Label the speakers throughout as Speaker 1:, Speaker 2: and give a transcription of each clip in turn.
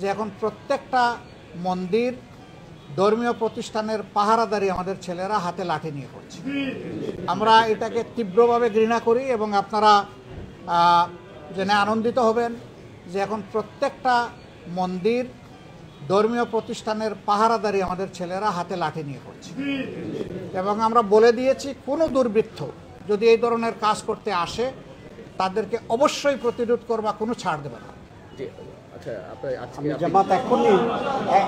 Speaker 1: যে এখন প্রত্যেকটা মন্দির ধর্মীয় প্রতিষ্ঠানের পাহারাদারি আমাদের ছেলেরা হাতে লাঠি নিয়ে করছে। আমরা এটাকে তীব্রভাবে ঘৃণা করি এবং আপনারা জেনে আনন্দিত হবেন যে এখন প্রত্যেকটা মন্দির ধর্মীয় প্রতিষ্ঠানের পাহারাদারি আমাদের ছেলেরা হাতে লাঠি নিয়ে করছে। এবং আমরা বলে দিয়েছি কোনো দুর্বৃত্ত যদি এই ধরনের কাজ করতে আসে তাদেরকে অবশ্যই প্রতিরোধ করবা, কোনো ছাড় দেবে না।
Speaker 2: জামাত এখনই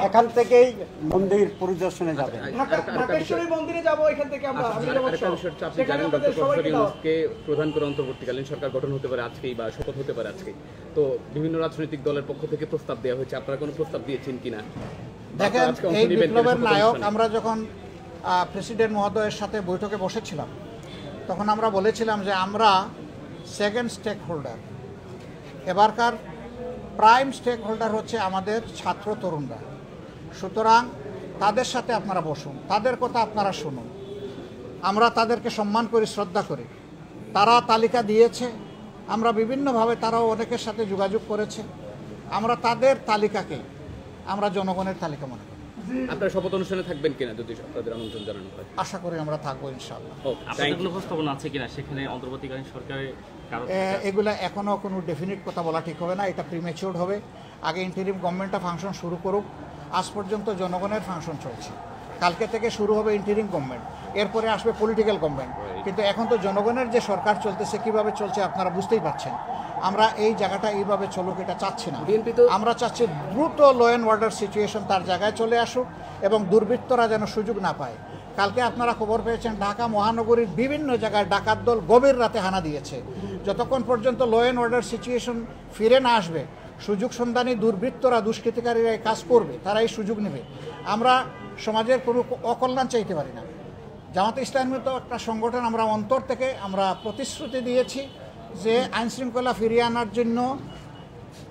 Speaker 2: এখান থেকেই মন্দির পরিদর্শনে যাবে।
Speaker 3: প্রধান করে অন্তর্বর্তীকালীন সরকার গঠন হতে পারে আজকেই বা শপথ হতে পারে আজকেই, তো বিভিন্ন রাজনৈতিক দলের পক্ষ থেকে প্রস্তাব দেওয়া হয়েছে, আপনারা কোনো প্রস্তাব দিয়েছেন কিনা?
Speaker 1: দেখেন, এই বিপ্লবের নায়ক আমরা যখন প্রেসিডেন্ট মহোদয়ের সাথে বৈঠকে বসেছিলাম তখন আমরা বলেছিলাম যে আমরা সেকেন্ড স্টেক হোল্ডার, এবারকার প্রাইম স্টেক হোল্ডার হচ্ছে আমাদের ছাত্র তরুণরা। সুতরাং তাদের সাথে আপনারা বসুন, তাদের কথা আপনারা শুনুন। আমরা তাদেরকে সম্মান করি, শ্রদ্ধা করি। তারা তালিকা দিয়েছে, আমরা বিভিন্নভাবে তারাও অনেকের সাথে যোগাযোগ করেছে। আমরা তাদের তালিকাকে আমরা জনগণের তালিকা মনে করি।
Speaker 3: আপনারা শপথ অনুষ্ঠানে থাকবেন কিনা যদি আপনাদের আমন্ত্রণ জানানো হয়?
Speaker 1: আশা করি আমরা থাকবো ইনশাআল্লাহ।
Speaker 4: আপনাদের কোনো প্রস্তাবনা আছে কিনা সেখানে অন্তর্বর্তীকালীন সরকারের?
Speaker 1: এগুলা এখনও কোনো ডেফিনিট কথা বলা ঠিক হবে না, এটা প্রিমেচিওর হবে। আগে ইন্টারিম গভর্নমেন্টটা ফাংশন শুরু করুক। আজ পর্যন্ত জনগণের ফাংশন চলছে, কালকে থেকে শুরু হবে ইন্টারিম গভর্নমেন্ট, এরপরে আসবে পলিটিক্যাল গভর্নমেন্ট। কিন্তু এখন তো জনগণের যে সরকার চলতেছে কীভাবে চলছে আপনারা বুঝতেই পারছেন। আমরা এই জায়গাটা এইভাবে চলুক এটা চাচ্ছি না। আমরা চাচ্ছি দ্রুত ল অ্যান্ড অর্ডার সিচুয়েশন তার জায়গায় চলে আসুক এবং দুর্বৃত্তরা যেন সুযোগ না পায়। কালকে আপনারা খবর পেয়েছেন ঢাকা মহানগরীর বিভিন্ন জায়গায় ডাকাত দল গভীর রাতে হানা দিয়েছে। যতক্ষণ পর্যন্ত ল অ্যান্ড অর্ডার সিচুয়েশন ফিরে না আসবে সুযোগ সন্ধানী দুর্বৃত্তরা, দুষ্কৃতিকারীরা এই কাজ করবে, তারা এই সুযোগ নেবে। আমরা সমাজের কোনো অকল্যাণ চাইতে পারি না। জামাতে ইসলামী তো একটা সংগঠন, আমরা অন্তর থেকে আমরা প্রতিশ্রুতি দিয়েছি যে আইনশৃঙ্খলা ফিরিয়ে আনার জন্য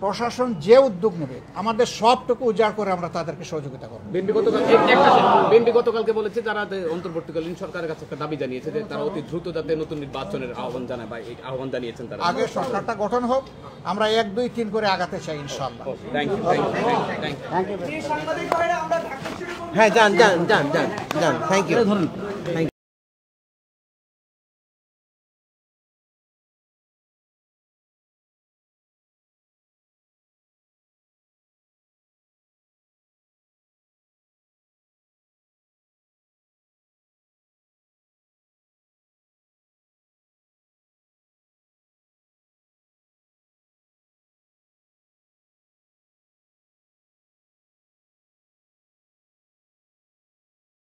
Speaker 1: প্রশাসন যে উদ্যোগ নেবে আমাদের সবটুকু উজাড় করে আমরা তাদেরকে সহযোগিতা করব।
Speaker 3: বিএনপি গতকালকে বলেছে যারা অন্তর্বর্তীকালীন সরকারের কাছে একটা দাবি জানিয়েছে যে তারা অতি দ্রুত যাতে নতুন নির্বাচনের আহ্বান জানায় বা এই আহ্বান জানিয়েছেন তারা।
Speaker 1: আগে সরকারটা গঠন হোক, আমরা 1, 2, 3 করে আগাতে চাই ইনশাআল্লাহ।
Speaker 2: হ্যাঁ, যান, থ্যাংক ইউ।